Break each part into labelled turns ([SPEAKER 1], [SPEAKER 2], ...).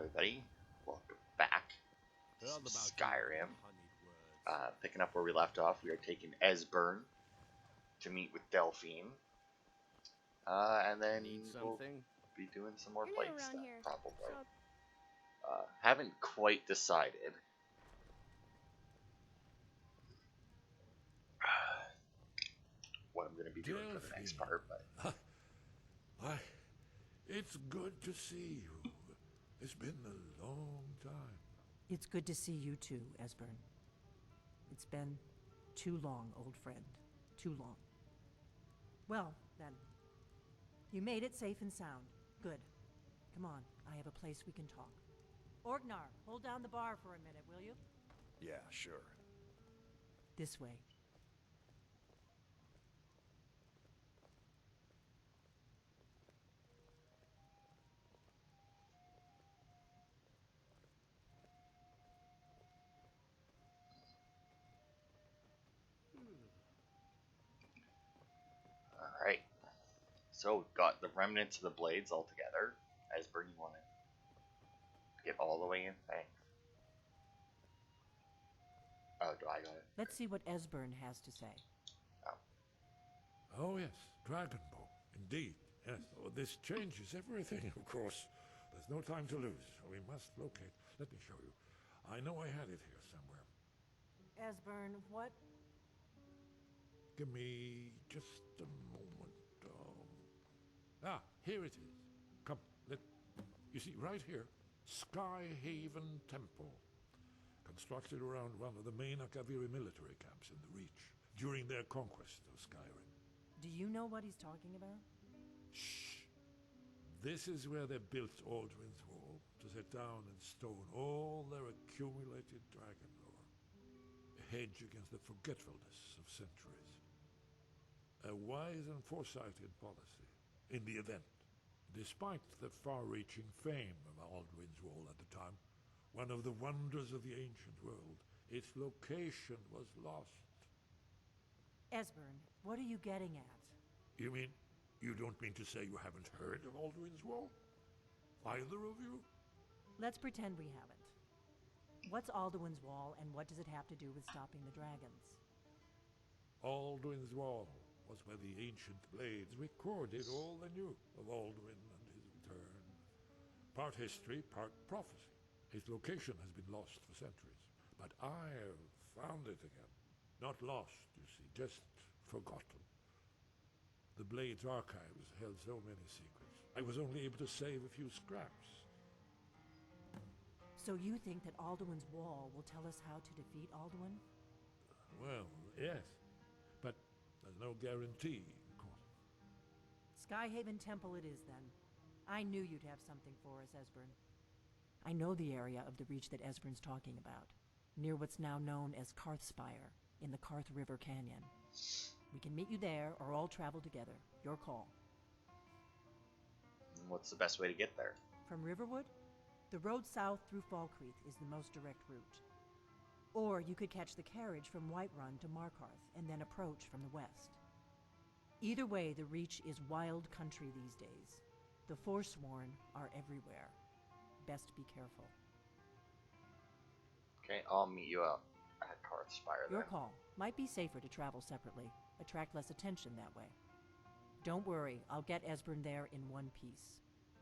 [SPEAKER 1] everybody. Welcome back to some Skyrim. Picking up where we left off, we are taking Esbern to meet with Delphine. And then we'll be doing some more Blade stuff, probably. Haven't quite decided. What I'm going to be doing for the next part, but...
[SPEAKER 2] Why, it's good to see you. It's been a long time.
[SPEAKER 3] It's good to see you too, Esbern. It's been too long, old friend. Too long. Well, then. You made it safe and sound. Good. Come on, I have a place we can talk. Orgnar, hold down the bar for a minute, will you?
[SPEAKER 4] Yeah, sure.
[SPEAKER 3] This way.
[SPEAKER 1] Alright. So we've got the remnants of the blades all together. Esbern, you want to get all the way in? Thanks. Oh, do I got it?
[SPEAKER 3] Let's see what Esbern has to say.
[SPEAKER 2] Oh yes, Dragonbow. Indeed, yes. Oh, this changes everything, of course. There's no time to lose. We must locate. Let me show you. I know I had it here somewhere.
[SPEAKER 3] Esbern, what?
[SPEAKER 2] Give me just a moment. Here it is. Come, you see, right here, Skyhaven Temple. Constructed around one of the main Akaviri military camps in the Reach during their conquest of Skyrim.
[SPEAKER 3] Do you know what he's talking about?
[SPEAKER 2] Shh! This is where they built Alduin's Wall, to set down in stone all their accumulated dragon lore. A hedge against the forgetfulness of centuries. A wise and foresighted policy, in the event. Despite the far-reaching fame of Alduin's Wall at the time, one of the wonders of the ancient world, its location was lost.
[SPEAKER 3] Esbern, what are you getting at?
[SPEAKER 2] You mean, you don't mean to say you haven't heard of Alduin's Wall? Either of you?
[SPEAKER 3] Let's pretend we haven't. What's Alduin's Wall, and what does it have to do with stopping the dragons?
[SPEAKER 2] Alduin's Wall was where the ancient blades recorded all they knew of Alduin and his return. Part history, part prophecy. His location has been lost for centuries, but I've found it again. Not lost, you see, just forgotten. The Blade's archives held so many secrets. I was only able to save a few scraps.
[SPEAKER 3] So you think that Alduin's Wall will tell us how to defeat Alduin?
[SPEAKER 2] Well, yes, but there's no guarantee, of course.
[SPEAKER 3] Skyhaven Temple it is, then. I knew you'd have something for us, Esbern. I know the area of the Reach that Esbern's talking about, near what's now known as Karthspire, in the Karth River Canyon. We can meet you there, or all travel together. Your call.
[SPEAKER 1] What's the best way to get there?
[SPEAKER 3] From Riverwood? The road south through Falkreath is the most direct route. Or you could catch the carriage from Whiterun to Markarth, and then approach from the west. Either way, the Reach is wild country these days. The Forsworn are everywhere. Best be careful.
[SPEAKER 1] Okay, I'll meet you out at Karthspire then.
[SPEAKER 3] Your call. Might be safer to travel separately. Attract less attention that way. Don't worry, I'll get Esbern there in one piece.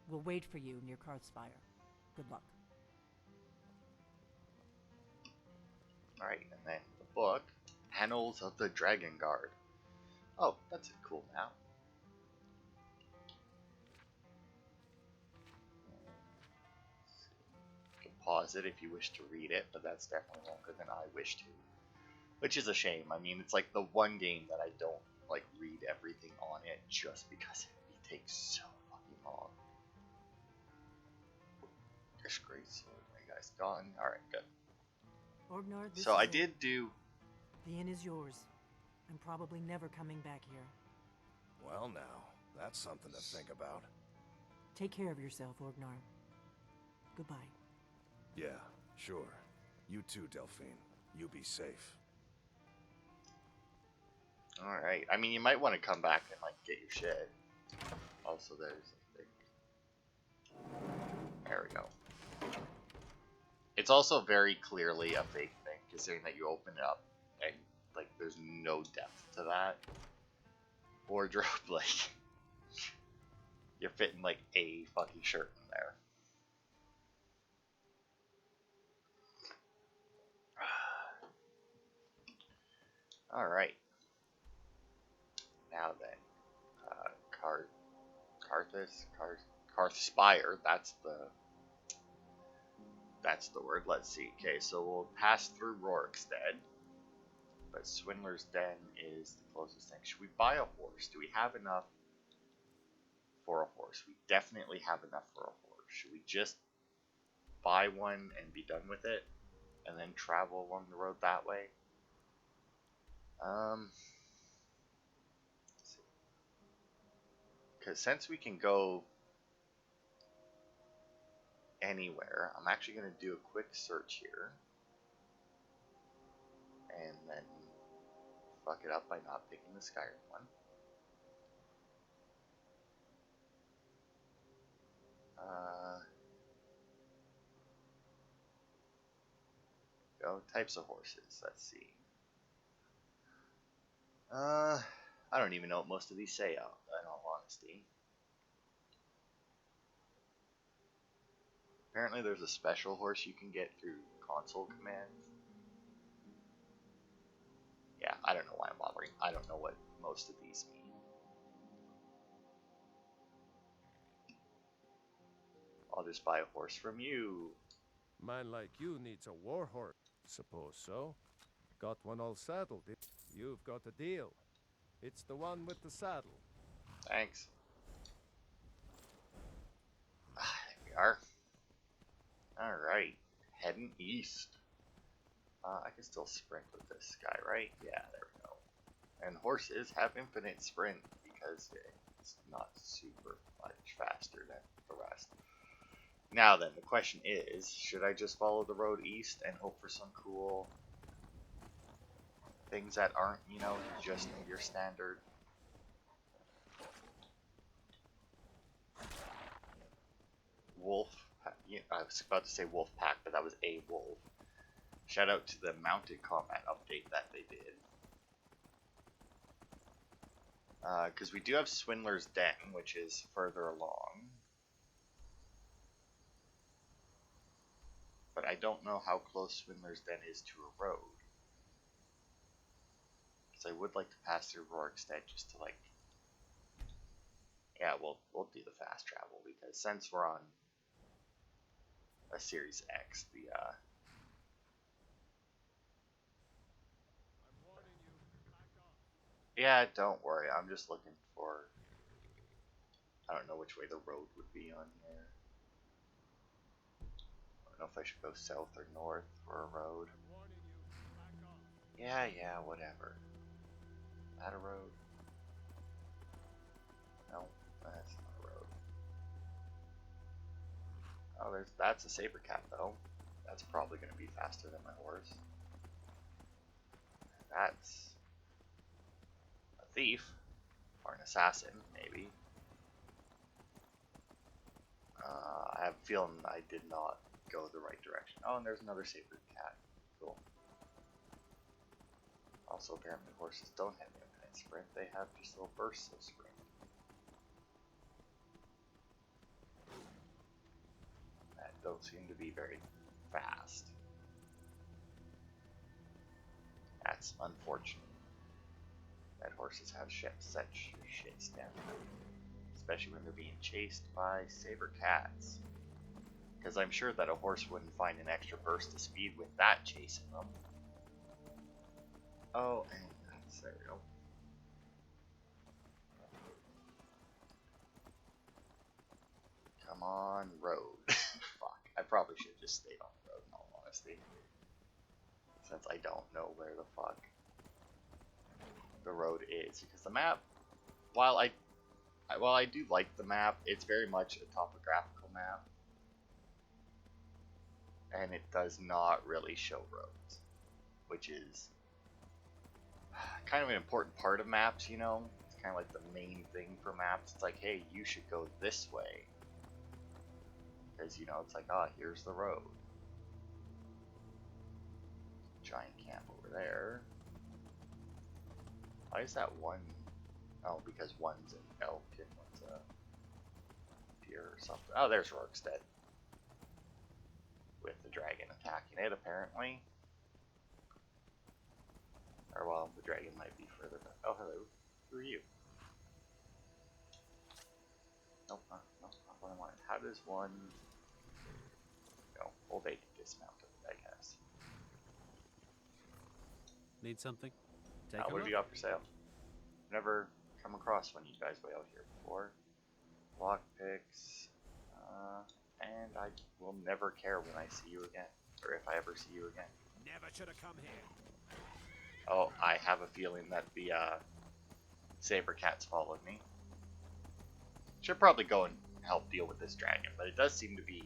[SPEAKER 3] We'll wait for you near Karthspire. Good luck.
[SPEAKER 1] Alright, and then the book, Annals of the Dragon Guard. Oh, that's a cool map. You can pause it if you wish to read it, but that's definitely longer than I wish to. Which is a shame. I mean, it's like the one game that I don't like read everything on it just because it takes so fucking long. This great sword, you guys gone? Alright, good.
[SPEAKER 3] Orgnar, this
[SPEAKER 1] So I
[SPEAKER 3] is it.
[SPEAKER 1] did do...
[SPEAKER 3] The inn is yours. I'm probably never coming back here.
[SPEAKER 4] Well now, that's something to think about.
[SPEAKER 3] Take care of yourself, Orgnar. Goodbye.
[SPEAKER 4] Yeah, sure. You too, Delphine. You be safe.
[SPEAKER 1] Alright, I mean, you might want to come back and, like, get your shit. Also, there's a thing. There we go. It's also very clearly a fake thing, considering that you open it up and like there's no depth to that wardrobe. Like you're fitting like a fucking shirt in there. All right. Now then, Karthspire. That's the word. Let's see. Okay, so we'll pass through Rorikstead, but Swindler's Den is the closest thing. Should we buy a horse? Do we have enough for a horse? We definitely have enough for a horse. Should we just buy one and be done with it, and then travel along the road that way? Because since we can go anywhere, I'm actually going to do a quick search here. And then fuck it up by not picking the Skyrim one. Go types of horses. Let's see. I don't even know what most of these say, in all honesty. Apparently there's a special horse you can get through console commands. Yeah, I don't know why I'm bothering. I don't know what most of these mean. I'll just buy a horse from you.
[SPEAKER 5] Man like you needs a war horse. Suppose so. Got one all saddled. You've got a deal. It's the one with the saddle.
[SPEAKER 1] Thanks. Here we are. Alright. Heading east. I can still sprint with this guy, right? Yeah, there we go. And horses have infinite sprint because it's not super much faster than the rest. Now then, the question is, should I just follow the road east and hope for some cool things that aren't, you know, just your standard wolf? I was about to say wolf pack, but that was a wolf. Shout out to the mounted combat update that they did. Because we do have Swindler's Den, which is further along. But I don't know how close Swindler's Den is to a road. Because I would like to pass through Rorikstead just to like... Yeah, we'll do the fast travel, because since we're on a Series X, the yeah, don't worry, I'm just looking for... I don't know which way the road would be on here. I don't know if I should go south or north for a road. Yeah, whatever. That a road? No, that's not a road. Oh, that's a saber cat though. That's probably going to be faster than my horse. That's a thief, or an assassin, maybe. I have a feeling I did not go the right direction. Oh, and there's another saber cat. Cool. Also, apparently horses don't have infinite sprint. They have just little bursts of sprint. That don't seem to be very fast. That's unfortunate. That horses have such shit stamina. Especially when they're being chased by saber cats. Because I'm sure that a horse wouldn't find an extra burst of speed with that chasing them. Oh, and there we go. Come on, road. Fuck, I probably should have just stayed on the road in all honesty. Since I don't know where the fuck the road is. Because the map, while I do like the map, it's very much a topographical map. And it does not really show roads. Which is kind of an important part of maps, you know? It's kind of like the main thing for maps. It's like, hey, you should go this way. Because, you know, it's like, ah, here's the road. giant camp over there. Why is that one? Oh, because one's an elk and one's a deer or something. Oh, there's Rorikstead. With the dragon attacking it, apparently. Or, well, the dragon might be further back. Oh, hello. Who are you? Nope, nope, not what I wanted. How does one... No, well, they can dismount it, I guess.
[SPEAKER 6] Need something? Take a
[SPEAKER 1] What
[SPEAKER 6] look.
[SPEAKER 1] have you got for sale? Never come across one of you guys way out here before. Lockpicks. And I will never care when I see you again. Or if I ever see you again.
[SPEAKER 6] Never should have come here.
[SPEAKER 1] Oh, I have a feeling that the saber cats followed me. Should probably go and help deal with this dragon, but it does seem to be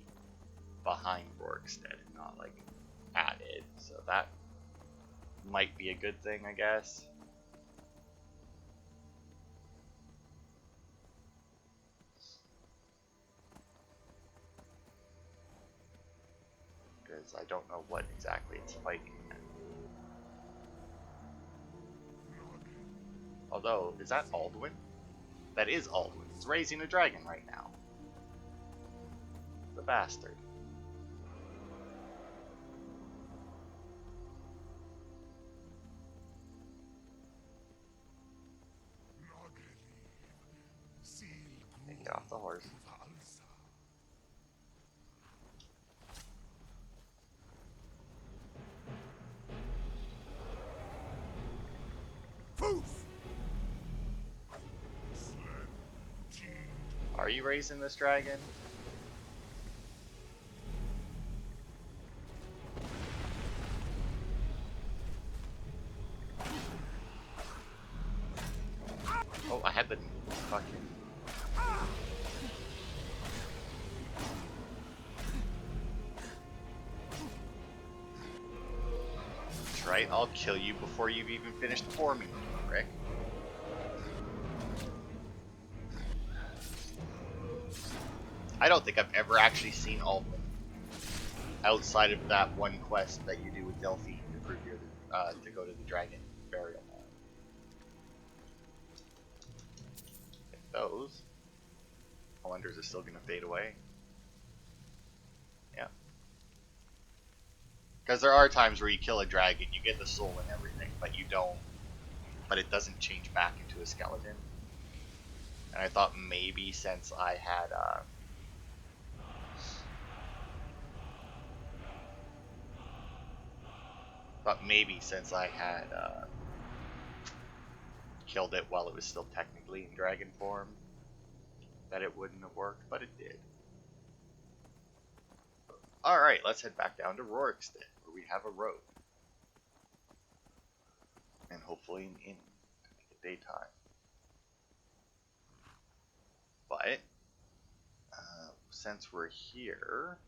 [SPEAKER 1] behind Rorikstead and not like at it. So that might be a good thing, I guess. Because I don't know what exactly it's fighting. Although, is that Alduin? That is Alduin. He's raising a dragon right now. The bastard. Get off the horse. Are you raising this dragon? Oh, I had the fucking... That's right, I'll kill you before you've even finished forming, Rick. I don't think I've ever actually seen Alduin outside of that one quest that you do with Delphine to prove you're to go to the dragon burial mound. If those, I wonder is it still gonna fade away? Yeah. Because there are times where you kill a dragon, you get the soul and everything, but you don't. But it doesn't change back into a skeleton. And I thought maybe since I had killed it while it was still technically in dragon form, that it wouldn't have worked, but it did. Alright, let's head back down to Rorikstead, where we have a road. And hopefully an inn to make it daytime. But, since we're here...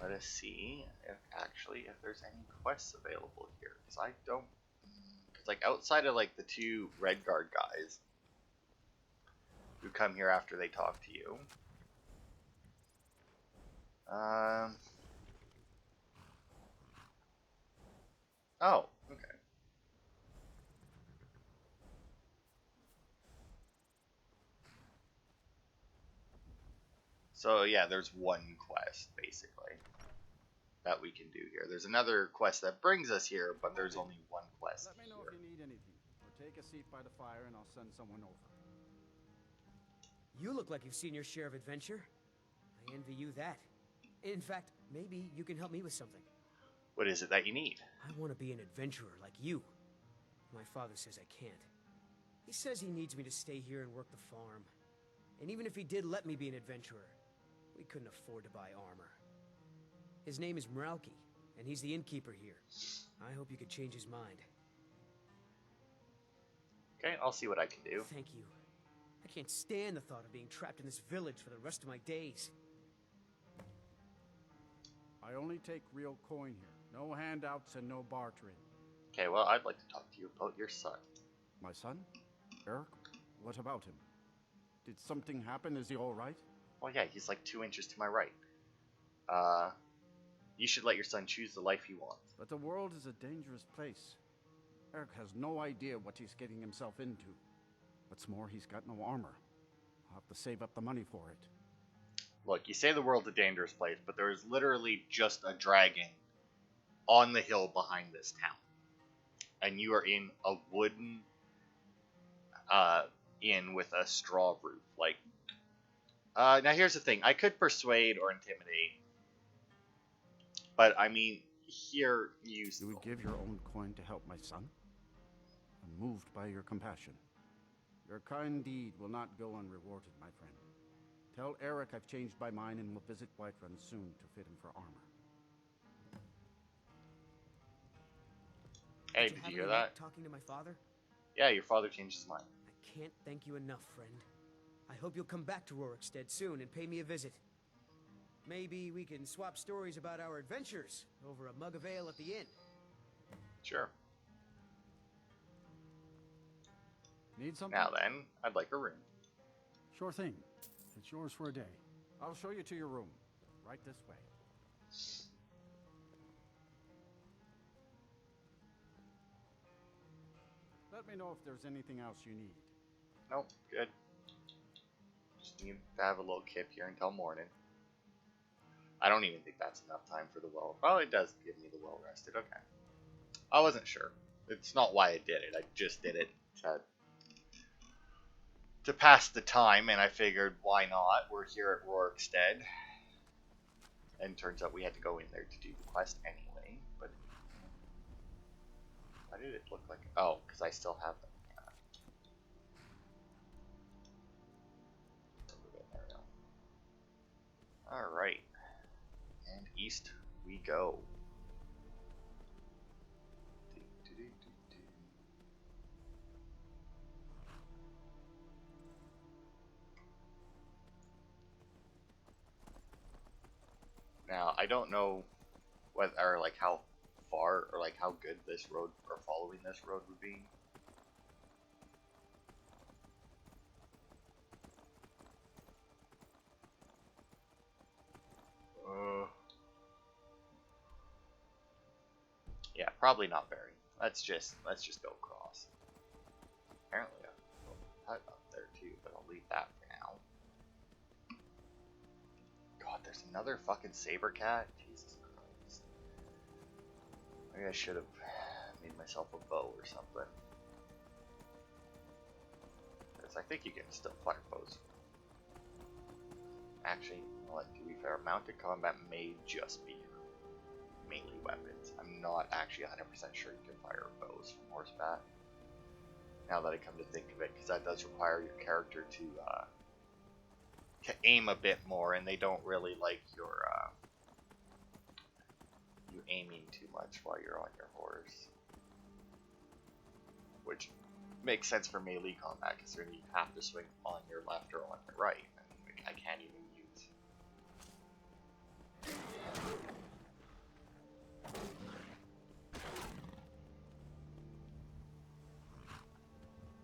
[SPEAKER 1] Let us see if there's any quests available here, because I don't, because like outside of like the two Redguard guys who come here after they talk to you, oh, okay. So yeah, there's one quest basically that we can do here. There's another quest that brings us here, but there's only one quest
[SPEAKER 7] Let me know
[SPEAKER 1] here.
[SPEAKER 7] if you need anything, or take a seat by the fire and I'll send someone over.
[SPEAKER 8] You look like you've seen your share of adventure. I envy you that. In fact, maybe you can help me with something.
[SPEAKER 1] What is it that you need?
[SPEAKER 8] I want to be an adventurer like you. My father says I can't. He says he needs me to stay here and work the farm. And even if he did let me be an adventurer, we couldn't afford to buy armor. His name is Meralki, and he's the innkeeper here. I hope you could change his mind.
[SPEAKER 1] Okay, I'll see what I can do.
[SPEAKER 8] Thank you. I can't stand the thought of being trapped in this village for the rest of my days.
[SPEAKER 7] I only take real coin here. No handouts and no bartering.
[SPEAKER 1] Okay, well, I'd like to talk to you about your son.
[SPEAKER 7] My son? Eric? What about him? Did something happen? Is he alright?
[SPEAKER 1] Well, yeah, he's like 2 inches to my right. You should let your son choose the life he wants.
[SPEAKER 7] But the world is a dangerous place. Eric has no idea what he's getting himself into. What's more, he's got no armor. I'll have to save up the money for it.
[SPEAKER 1] Look, you say the world's a dangerous place, but there is literally just a dragon on the hill behind this town. And you are in a wooden inn with a straw roof. Like, now here's the thing. I could persuade or intimidate. But, I mean, here you...
[SPEAKER 7] You would give your own coin to help my son? I'm moved by your compassion. Your kind deed will not go unrewarded, my friend. Tell Eric I've changed my mind and will visit Whiterun soon to fit him for armor.
[SPEAKER 1] Hey, did you hear that?
[SPEAKER 8] Talking to my father?
[SPEAKER 1] Yeah, your father changed his mind.
[SPEAKER 8] I can't thank you enough, friend. I hope you'll come back to Rorikstead soon and pay me a visit. Maybe we can swap stories about our adventures over a mug of ale at the inn.
[SPEAKER 1] Sure.
[SPEAKER 7] Need something?
[SPEAKER 1] Now then, I'd like a room.
[SPEAKER 7] Sure thing. It's yours for a day. I'll show you to your room. Right this way. Let me know if there's anything else you need.
[SPEAKER 1] Nope, good. Just need to have a little kip here until morning. I don't even think that's enough time for the well. Oh, it does give me the well rested. Okay. I wasn't sure. It's not why I did it. I just did it to pass the time, and I figured, why not? We're here at Rorikstead. And turns out we had to go in there to do the quest anyway. But why did it look like... Oh, because I still have them. Alright. And east we go. Now, I don't know whether, or like how far, or like how good this road, or following this road would be. Yeah, probably not very. Let's just go across. Apparently, a hut up there too, but I'll leave that for now. God, there's another fucking saber cat. Jesus Christ. Maybe I should have made myself a bow or something. Because I think you can still fire bows. Actually, you know what, to be fair, mounted combat may just be melee weapons. I'm not actually 100% sure you can fire bows from horseback. Now that I come to think of it, because that does require your character to aim a bit more, and they don't really like your you aiming too much while you're on your horse, which makes sense for melee combat, because then you have to swing on your left or on your right. I can't even use.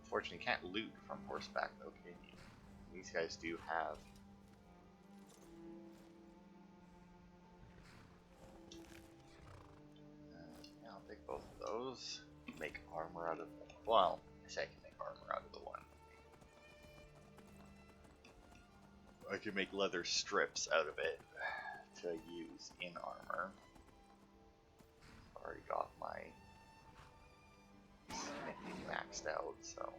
[SPEAKER 1] Unfortunately, you can't loot from horseback though, can you? These guys do have. Yeah, I'll take both of those. Make armor out of them. Well, I say I can make armor out of the one. I can make leather strips out of it to use in armor. Already got my smithing maxed out, so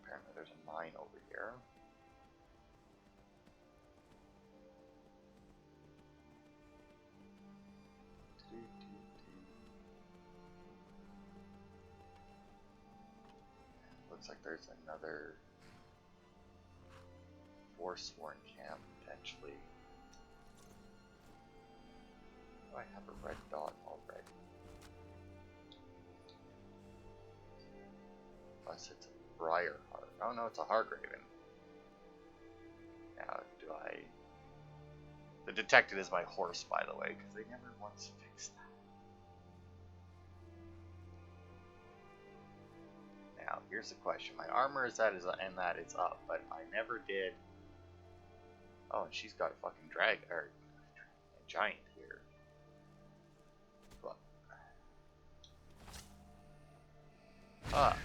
[SPEAKER 1] apparently there's a mine over here. Looks like there's another Forsworn camp, potentially. Oh, I have a red dot already. Unless it's a Briarheart. Oh no, it's a Hargraven. Now, do I... The detected is my horse, by the way, because they never once fixed that. Now, here's the question. My armor is that and that is up, but I never did. Oh, and she's got a fucking a giant here. Look. Ah.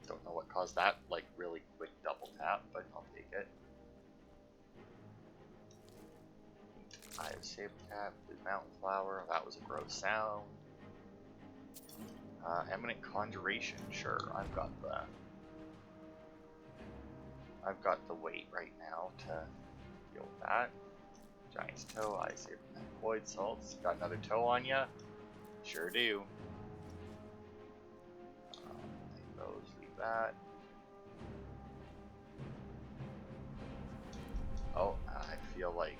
[SPEAKER 1] Don't know what caused that, like, really quick double tap, but I'll take it. I have saber tap, blue mountain flower, that was a gross sound. Eminent conjuration, sure, I've got the weight right now to deal with that. Giant's toe, I saber tap, void salts, got another toe on ya? Sure do. Take those, leave that. Oh, I feel like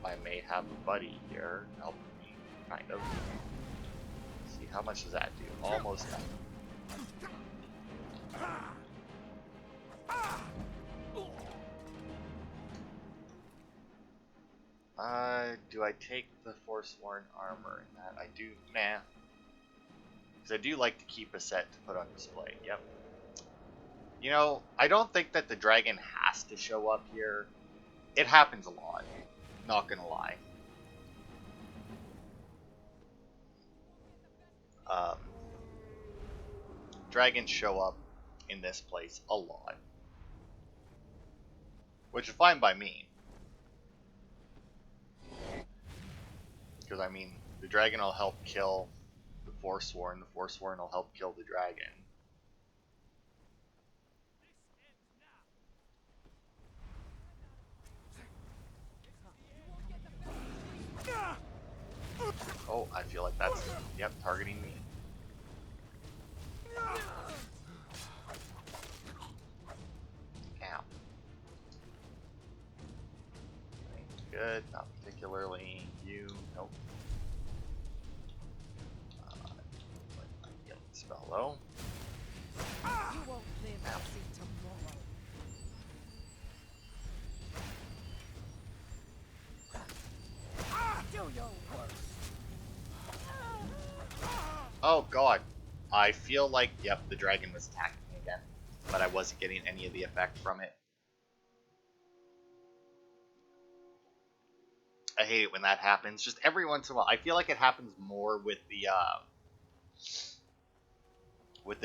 [SPEAKER 1] I may have a buddy here helping me, kind of. Let's see, how much does that do? Almost nothing. Do I take the Forsworn armor in that? I do, nah. Because I do like to keep a set to put on display, yep. You know, I don't think that the dragon has to show up here. It happens a lot, not gonna lie. Dragons show up in this place a lot. Which is fine by me. Because, I mean, the dragon will help kill the Forsworn will help kill the dragon. Oh, I feel like that's, yep, targeting me. Ow. Good, not particularly. You, nope. Yep, spell low.
[SPEAKER 3] You won't live to see tomorrow. Do your worst.
[SPEAKER 1] Oh god. I feel like, yep, the dragon was attacking me again. But I wasn't getting any of the effect from it. I hate it when that happens. Just every once in a while. I feel like it happens more with the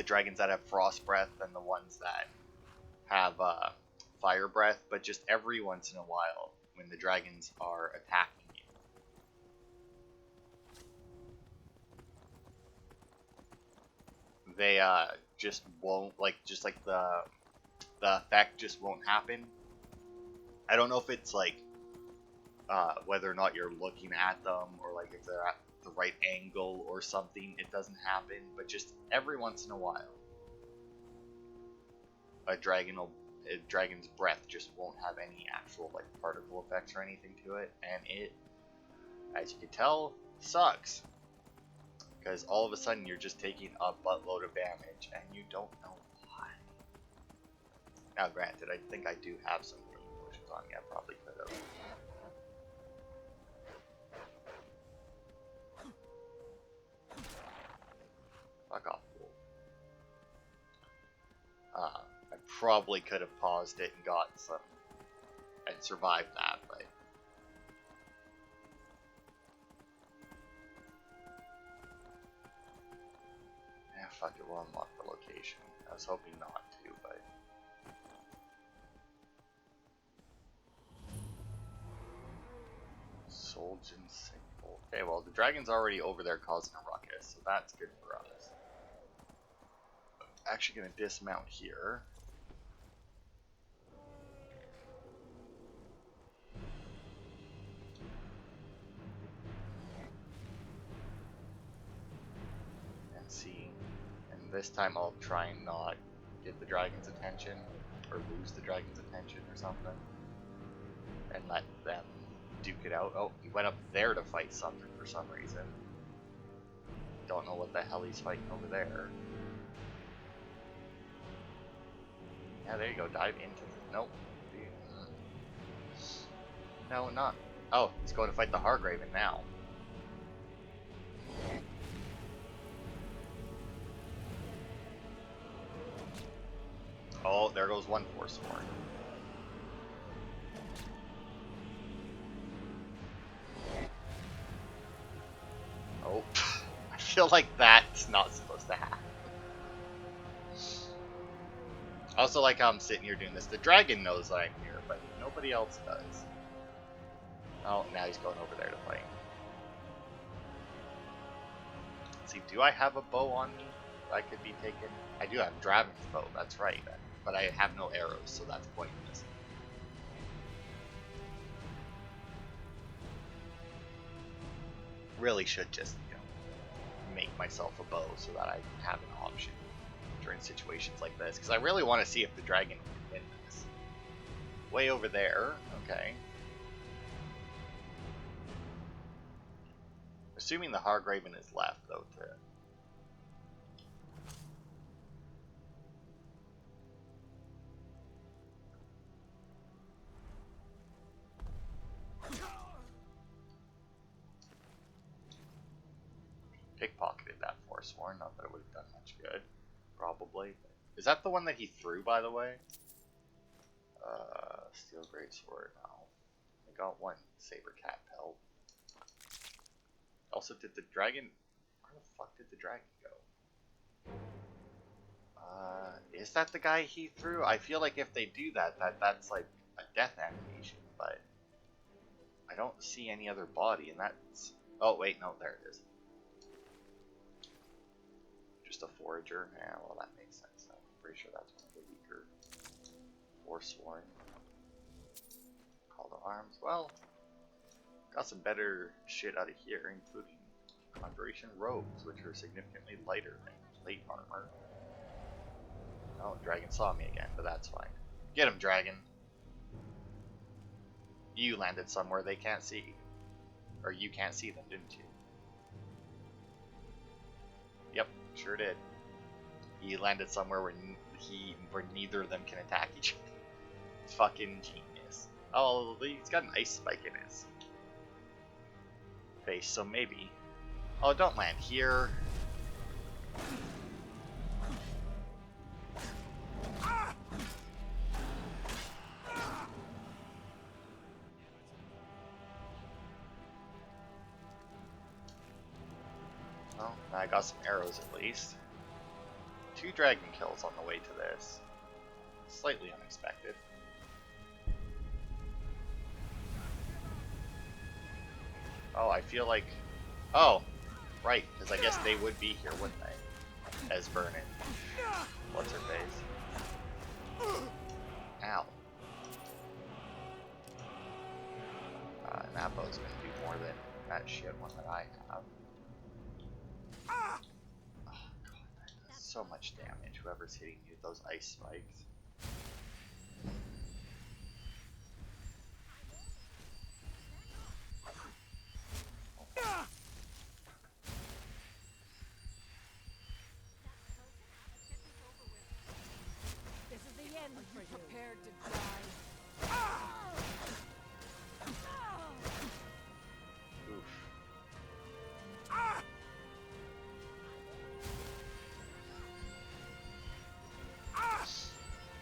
[SPEAKER 1] dragons that have frost breath than the ones that have fire breath. But just every once in a while when the dragons are attacking you. They just won't, like, just like the effect just won't happen. I don't know if it's like whether or not you're looking at them, or like if they're at the right angle or something, it doesn't happen. But just every once in a while, a dragon's breath just won't have any actual like particle effects or anything to it, and it, as you can tell, sucks. Because all of a sudden you're just taking a buttload of damage and you don't know why. Now granted, I think I do have some healing potions on me. I probably could have. Fuck off, fool. I probably could have paused it and got some and survived that, but fuck it, we'll unlock the location. I was hoping not to, but Soljan Signal. Okay, well the dragon's already over there causing a ruckus, so that's good for us. I'm actually gonna dismount here. And see. This time I'll try and not get the dragon's attention, or lose the dragon's attention or something, and let them duke it out. Oh, he went up there to fight something for some reason. Don't know what the hell he's fighting over there. Yeah, there you go, dive into it. Nope, No, not. Oh, he's going to fight the Hargraven now. Oh, there goes one Forsworn. Oh, I feel like that's not supposed to happen. I also like how I'm sitting here doing this. The dragon knows I'm here, but nobody else does. Oh, now he's going over there to fight. Let's see, do I have a bow on me that could be taken? I do have Draven's bow, that's right. But I have no arrows, so that's pointless. Really should just, make myself a bow so that I have an option during situations like this. Because I really want to see if the dragon can win this. Way over there, okay. Assuming the Hargraven is left, though, to... pickpocketed that Forsworn, not that it would have done much good. Probably. Is that the one that he threw, by the way? Steel Greatsword, no. I got one Saber Cat Pelt. Also, did the dragon... Where the fuck did the dragon go? Is that the guy he threw? I feel like if they do that, that's like a death animation, but... I don't see any other body, and that's... Oh, wait, no, there it is. Just a forager? Yeah, well, that makes sense. I'm pretty sure that's one of the weaker Forsworn. Call to arms. Well, got some better shit out of here, including Conjuration robes, which are significantly lighter than plate armor. Oh, dragon saw me again, but that's fine. Get him, dragon. You landed somewhere they can't see. Or you can't see them, didn't you? Yep, sure did. He landed somewhere where neither of them can attack each other. Fucking genius. Oh, he's got an ice spike in his face, so maybe. Oh, don't land here. Well, I got some arrows at least. 2 dragon kills on the way to this. Slightly unexpected. Oh, I feel like... Oh, right, because I guess they would be here, wouldn't they? Esbern and... What's her face? Ow. And that bow's gonna do more than that shit one that I have. Oh god, that does so much damage, whoever's hitting you with those ice spikes.
[SPEAKER 3] This is the end for you.
[SPEAKER 9] Prepared to die.
[SPEAKER 1] Oof.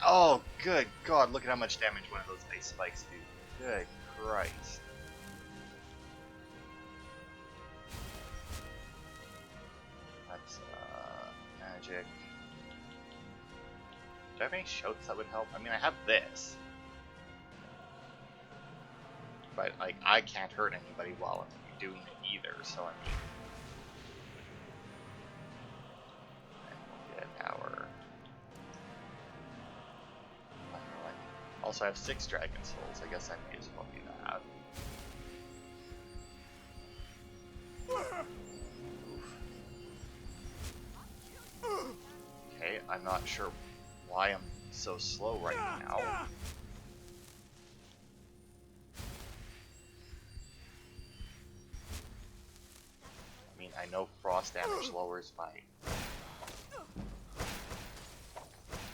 [SPEAKER 1] Oh, good god, look at how much damage one of those ice spikes do. Good Christ. That's, magic. Do I have any shouts that would help? I mean, I have this. But, like, I can't hurt anybody while I'm doing it either, so I mean... And we'll get our... Also, I have 6 dragon souls. I guess I may as well do that. Okay, I'm not sure why I'm so slow right now. I mean, I know frost damage lowers my...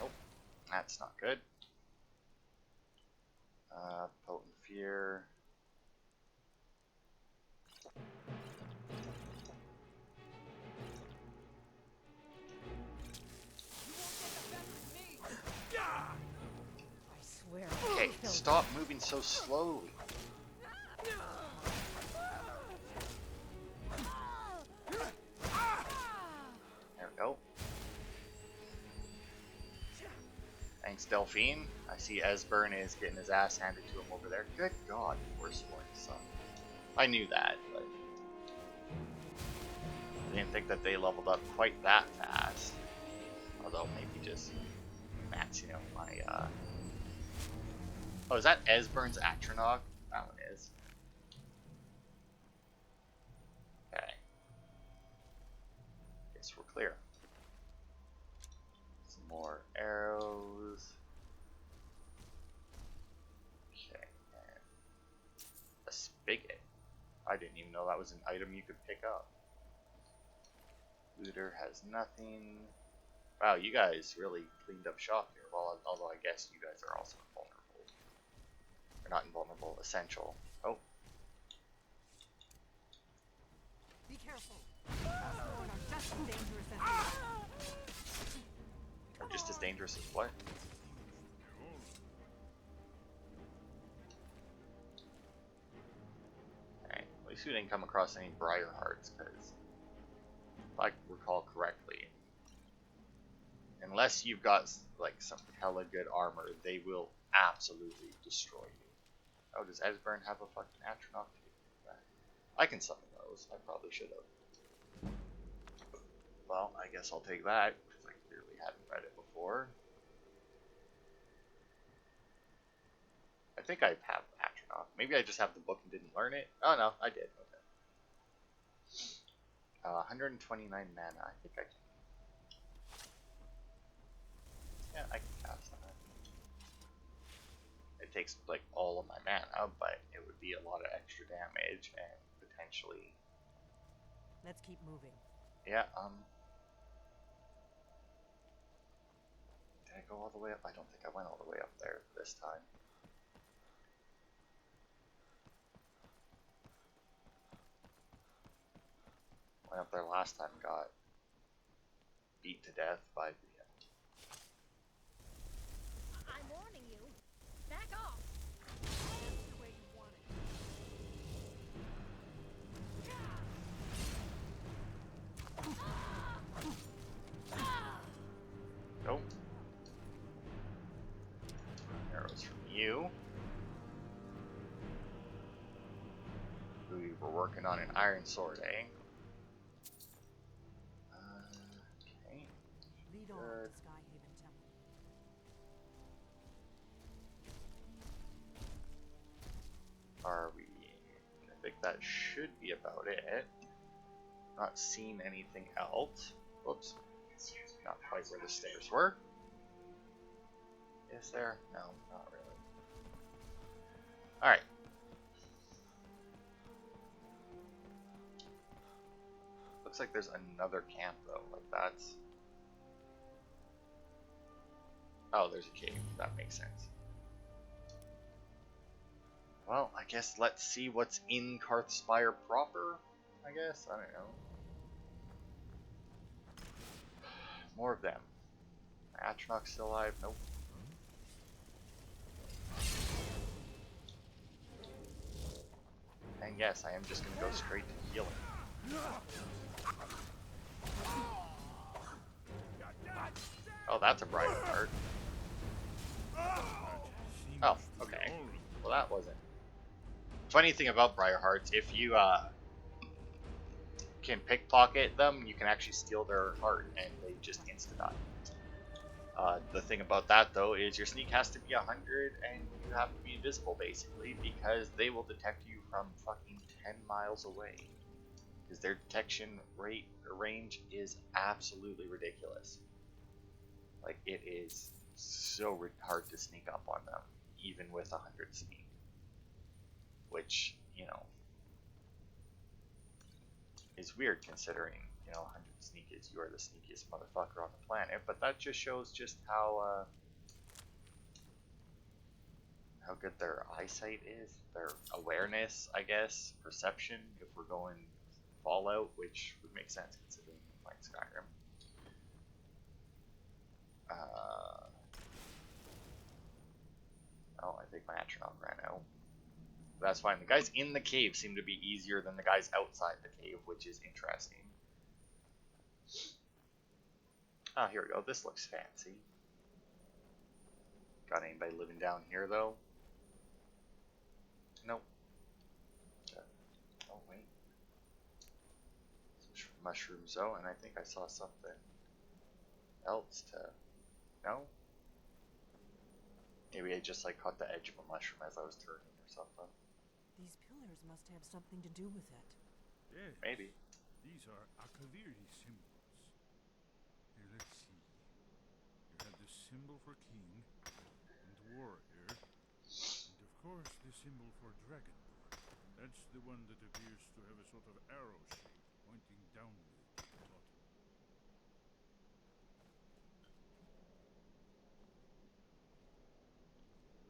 [SPEAKER 1] Nope, that's not good. Potent Fear. stop moving so slowly. There we go. Thanks, Delphine. I see Esbern is getting his ass handed to him over there. Good God, Forsworn son. I knew that, but I didn't think that they leveled up quite that fast. Although maybe just maxing out my Oh, is that Esbern's Atronach? That one is. Okay. Guess we're clear. Some more arrows. Okay. And a spigot. I didn't even know that was an item you could pick up. Looter has nothing. Wow, you guys really cleaned up shop here. Well, although I guess you guys are also invulnerable. Or not invulnerable, essential. Oh.
[SPEAKER 3] Be careful. Are just as dangerous as
[SPEAKER 1] Or just as dangerous as what? Alright, at least we didn't come across any briar hearts, because if I recall correctly, unless you've got like some hella good armor, they will absolutely destroy you. Oh, does Esbern have a fucking Atronach too? I can summon those. I probably should have. Well, I guess I'll take that, because I clearly hadn't read it before. I think I have Atronach. Maybe I just have the book and didn't learn it. Oh no, I did. Okay. 129 mana. I think I can. Yeah, I can cast that. It takes like all of my mana, but it would be a lot of extra damage and potentially.
[SPEAKER 3] Let's keep moving.
[SPEAKER 1] Yeah. Did I go all the way up? I don't think I went all the way up there this time. Went up there last time, got beat to death by the.
[SPEAKER 9] I'm warning you. Back off. That's the way you want it.
[SPEAKER 1] Nope. Arrows from you. We were working on an iron sword, eh? Okay.
[SPEAKER 3] Lead on
[SPEAKER 1] Good.
[SPEAKER 3] to Skyhaven Temple.
[SPEAKER 1] Are we? I think that should be about it. Not seeing anything else. Whoops. Not quite where the stairs were. Is there? No, not really. Alright. Looks like there's another camp though. Like that's. Oh, there's a cave. That makes sense. Well, I guess let's see what's in Karthspire proper, I guess. I don't know. More of them. Atronach's still alive? Nope. And yes, I am just gonna go straight to healing. Oh, that's a bright part. Oh, okay. Well, that wasn't. Funny thing about Briarhearts, if you can pickpocket them, you can actually steal their heart, and they just insta-die. The thing about that, though, is your sneak has to be 100, and you have to be invisible, basically, because they will detect you from fucking 10 miles away. Because their detection rate or range is absolutely ridiculous. Like, it is so hard to sneak up on them, even with 100 sneak. Which, you know, is weird considering, you know, 100 sneak is you are the sneakiest motherfucker on the planet, but that just shows just how good their eyesight is, their awareness, I guess, perception, if we're going Fallout, which would make sense considering we're playing Skyrim. Oh, I think my atronach ran out. But that's fine. The guys in the cave seem to be easier than the guys outside the cave, which is interesting. Ah, here we go. This looks fancy. Got anybody living down here, though? Nope. Oh, wait. Some mushrooms, though, and I think I saw something else to... No? Maybe I just, like, caught the edge of a mushroom as I was turning or something.
[SPEAKER 3] These pillars must have something to do with it.
[SPEAKER 2] Yes.
[SPEAKER 1] Maybe.
[SPEAKER 2] These are Akaviri symbols. Here, let's see. You have the symbol for king and warrior, and of course the symbol for dragonborn. That's the one that appears to have a sort of arrow shape pointing downward at the bottom.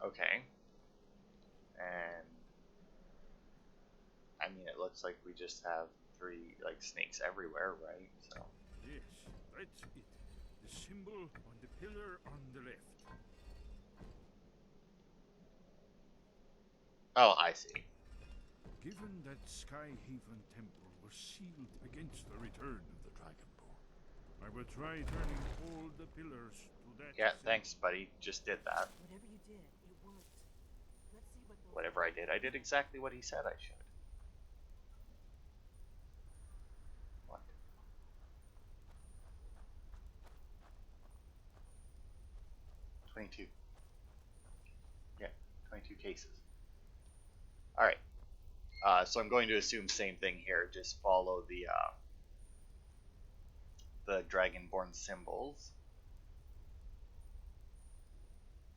[SPEAKER 1] Okay. And I mean, it looks like we just have 3 like snakes everywhere, right? So
[SPEAKER 2] Yes, that's it. The symbol on the pillar on the left.
[SPEAKER 1] oh, I see.
[SPEAKER 2] Given that Skyhaven Temple was sealed against the return of the Dragonborn, I will try turning all the pillars to that
[SPEAKER 1] Yeah,
[SPEAKER 2] symbol.
[SPEAKER 1] thanks, buddy. Just did that.
[SPEAKER 3] Whatever you did, it worked. Let's see what those
[SPEAKER 1] Whatever I did exactly what he said I should. What? $22. Yeah, 22 cases. Alright. So I'm going to assume same thing here. Just follow the Dragonborn symbols.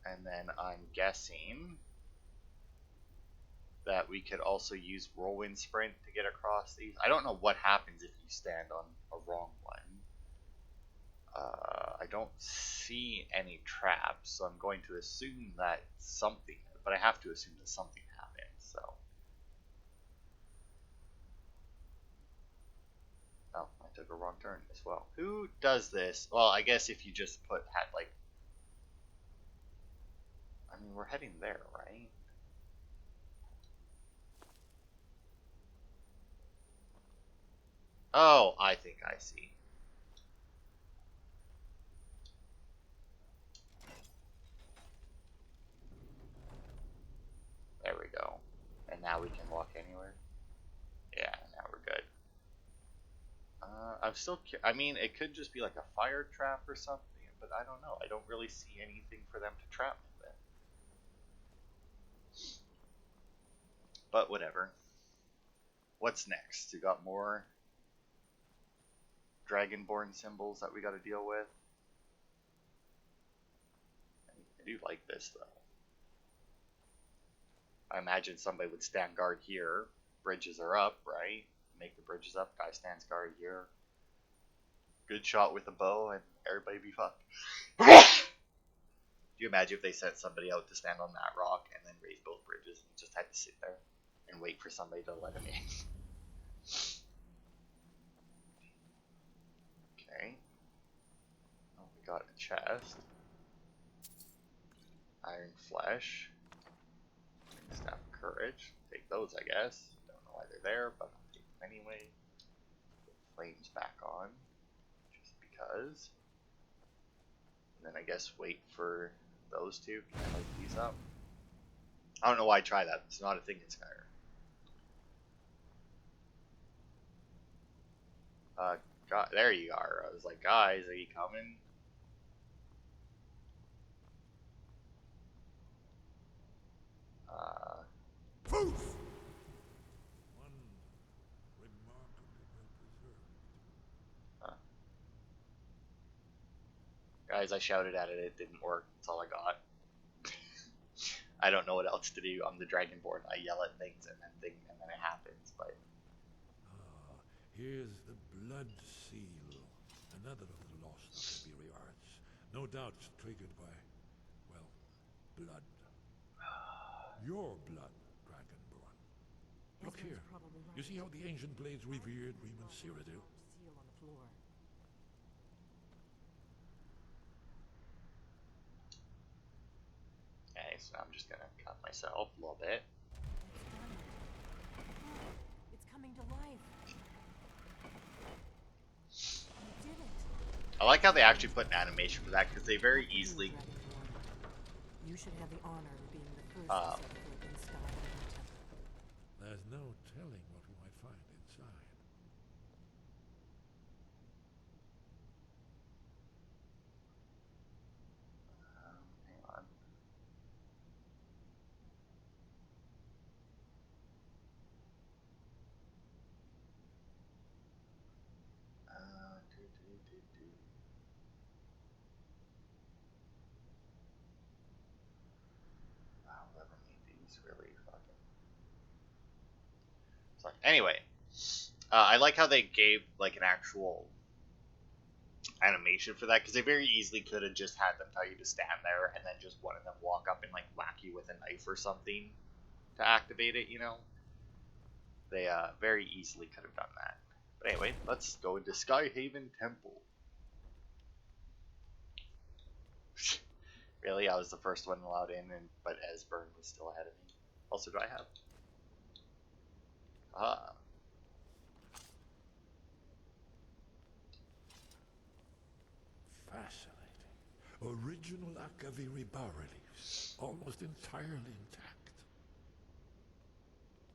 [SPEAKER 1] And then I'm guessing that we could also use whirlwind sprint to get across these. I don't know what happens if you stand on a wrong one. I don't see any traps, so I'm going to assume that something, but I have to assume that something happens, so. Oh, I took a wrong turn as well. Who does this? Well, I guess if you just had like, I mean, we're heading there, right? Oh, I think I see. There we go. And now we can walk anywhere. Yeah, now we're good. I'm still. I mean, it could just be like a fire trap or something, but I don't know. I don't really see anything for them to trap me with. But whatever. What's next? We got more Dragonborn symbols that we got to deal with. I do like this though. I imagine somebody would stand guard here. Bridges are up, right? Make the bridges up. Guy stands guard here. Good shot with a bow, and everybody be fucked. Do you imagine if they sent somebody out to stand on that rock and then raise both bridges and just had to sit there and wait for somebody to let him in? Okay. Oh, we got a chest. Iron flesh. Staff of courage. Take those, I guess. Don't know why they're there, but I'll take them anyway. Put flames back on. Just because. And then I guess wait for those two. Can I light these up? I don't know why I try that. It's not a thing in Skyrim. God, there you are. I was like, guys, are you coming?
[SPEAKER 2] Poof! One remarkably well preserved.
[SPEAKER 1] Guys, I shouted at it. It didn't work. That's all I got. I don't know what else to do. I'm the Dragonborn. I yell at things and then it happens. But
[SPEAKER 2] Here's the blood seal. Another of the lost Akaviri arts. No doubt triggered by, well, blood. Your blood, Dragonborn. Look
[SPEAKER 3] Esbern's
[SPEAKER 2] here.
[SPEAKER 3] probably right.
[SPEAKER 2] You see how the ancient blades revered Reman Cyrodiil?
[SPEAKER 3] Seal on the floor.
[SPEAKER 1] okay, So I'm just gonna cut myself a little bit.
[SPEAKER 3] It's coming to life. You did it.
[SPEAKER 1] I like how they actually put an animation for that, because they very easily
[SPEAKER 3] You should have the honor of being the first to set foot in Skyrim Temple.
[SPEAKER 2] There's no telling what we might find inside.
[SPEAKER 1] hang on. Wow, whoever made these really fucking. So anyway, I like how they gave like an actual animation for that, because they very easily could have just had them tell you to stand there and then just one of them walk up and like whack you with a knife or something to activate it, you know. They very easily could have done that. But anyway, let's go into Skyhaven Temple. Really, I was the first one allowed in, but Esbern was still ahead of me. Also, do I have?
[SPEAKER 2] Fascinating. Original Akaviri bas-reliefs, almost entirely intact.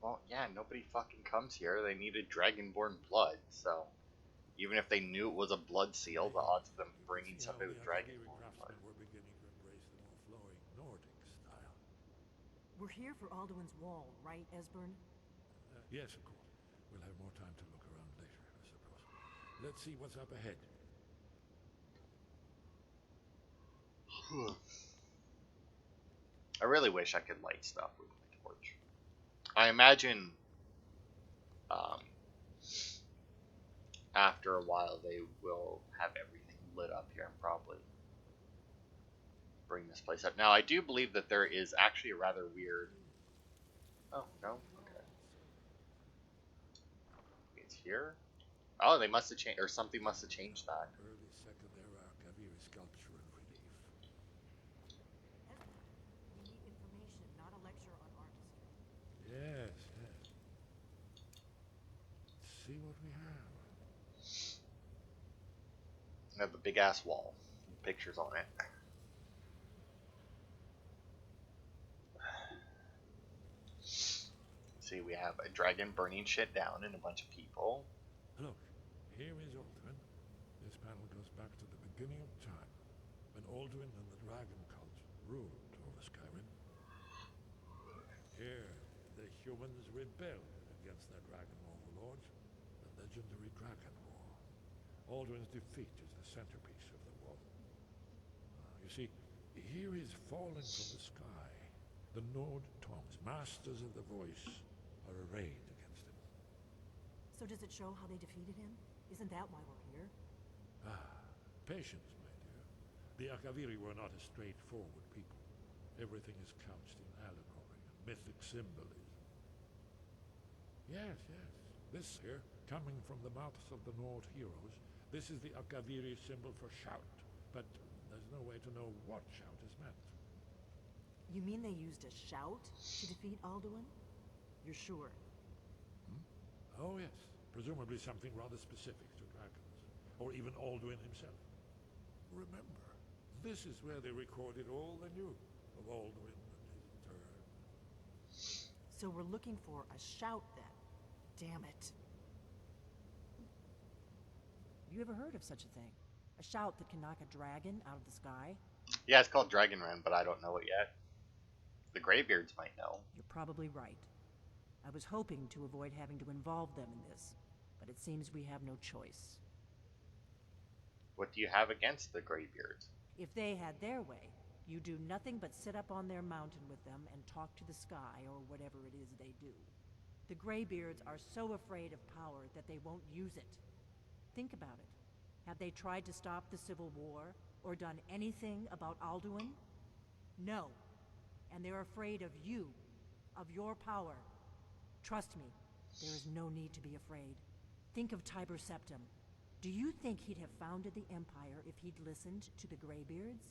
[SPEAKER 1] Well, yeah, nobody fucking comes here. They needed dragonborn blood, so even if they knew it was a blood seal, the odds of them bringing something with dragonborn blood.
[SPEAKER 2] Were beginning to embrace the more flowing Nordic style.
[SPEAKER 3] We're here for Alduin's wall, right, Esbern?
[SPEAKER 2] Yes, of course. We'll have more time to look around later, I suppose. Let's see what's up ahead.
[SPEAKER 1] I really wish I could light stuff with my torch. I imagine after a while they will have everything lit up here and probably bring this place up. Now, I do believe that there is actually a rather weird... Oh, no? Okay. It's here? Oh, they must have changed, or something must have changed that.
[SPEAKER 2] Early Second Era Akaviri sculpture and relief.
[SPEAKER 3] We need information, not a lecture on artistry.
[SPEAKER 2] Yes, yes. Let's see what we have.
[SPEAKER 1] I have a big ass wall. Pictures on it. See, we have a dragon burning shit down and a bunch of people.
[SPEAKER 2] Look, here is Alduin. This panel goes back to the beginning of time, when Alduin and the dragon cult ruled over Skyrim. Here, the humans rebelled against their dragon overlords, the legendary Dragon War. Alduin's defeat is the centerpiece of the war. You see, here is fallen from the sky. The Nord tongues, masters of the voice, are arrayed against him.
[SPEAKER 3] So does it show how they defeated him? Isn't that why we're here?
[SPEAKER 2] Patience, my dear. The Akaviri were not a straightforward people. Everything is couched in allegory and mythic symbolism. Yes, yes. This here, coming from the mouths of the Nord heroes, this is the Akaviri symbol for shout. But there's no way to know what shout is meant.
[SPEAKER 3] You mean they used a shout to defeat Alduin? You're sure?
[SPEAKER 2] Oh, yes. Presumably something rather specific to dragons, or even Alduin himself. Remember, this is where they recorded all they knew of Alduin and his turn.
[SPEAKER 3] So we're looking for a shout then. Damn it. You ever heard of such a thing? A shout that can knock a dragon out of the sky?
[SPEAKER 1] Yeah, it's called Dragonrend, but I don't know it yet. The Greybeards might know.
[SPEAKER 3] You're probably right. I was hoping to avoid having to involve them in this, but it seems we have no choice.
[SPEAKER 1] What do you have against the Greybeards?
[SPEAKER 3] If they had their way, you do nothing but sit up on their mountain with them and talk to the sky or whatever it is they do. The Greybeards are so afraid of power that they won't use it. Think about it. Have they tried to stop the Civil War or done anything about Alduin? No. And they're afraid of you, of your power. Trust me, there is no need to be afraid. Think of Tiber Septim. Do you think he'd have founded the Empire if he'd listened to the Greybeards?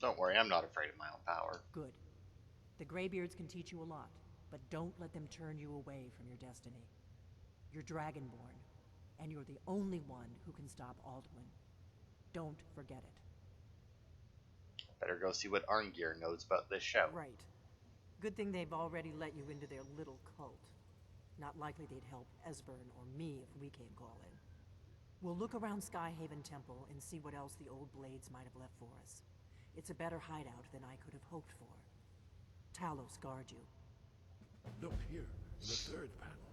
[SPEAKER 1] Don't worry, I'm not afraid of my own power.
[SPEAKER 3] Good. The Greybeards can teach you a lot, but don't let them turn you away from your destiny. You're Dragonborn, and you're the only one who can stop Alduin. Don't forget it.
[SPEAKER 1] Better go see what Arngeir knows about this show.
[SPEAKER 3] Right. Good thing they've already let you into their little cult. Not likely they'd help Esbern or me if we came calling. We'll look around Skyhaven Temple and see what else the old blades might have left for us. It's a better hideout than I could have hoped for. Talos guard you.
[SPEAKER 2] Look here, in the third panel.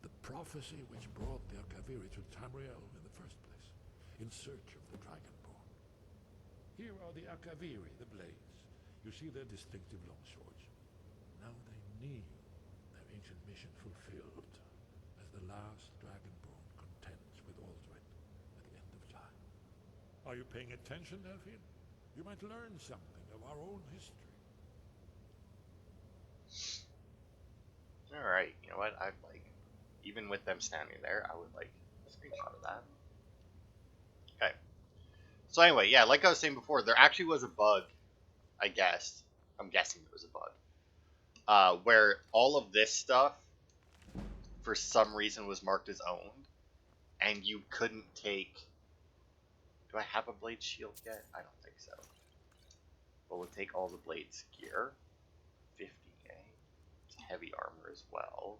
[SPEAKER 2] The prophecy which brought the Akaviri to Tamriel in the first place, in search of the Dragonborn. Here are the Akaviri, the blades. You see their distinctive longswords. Now they need their ancient mission fulfilled, as the last Dragonborn contends with Alduin at the end of time. Are you paying attention, Delphine? You might learn something of our own history.
[SPEAKER 1] Alright, you know what? I'd like, even with them standing there, I would like a screenshot of that. Okay. So anyway, yeah, like I was saying before, there actually was a bug, I guess. I'm guessing it was a bug. Where all of this stuff, for some reason, was marked as owned. And you couldn't take... Do I have a blade shield yet? I don't think so. But we'll take all the blades gear. 50A. It's heavy armor as well.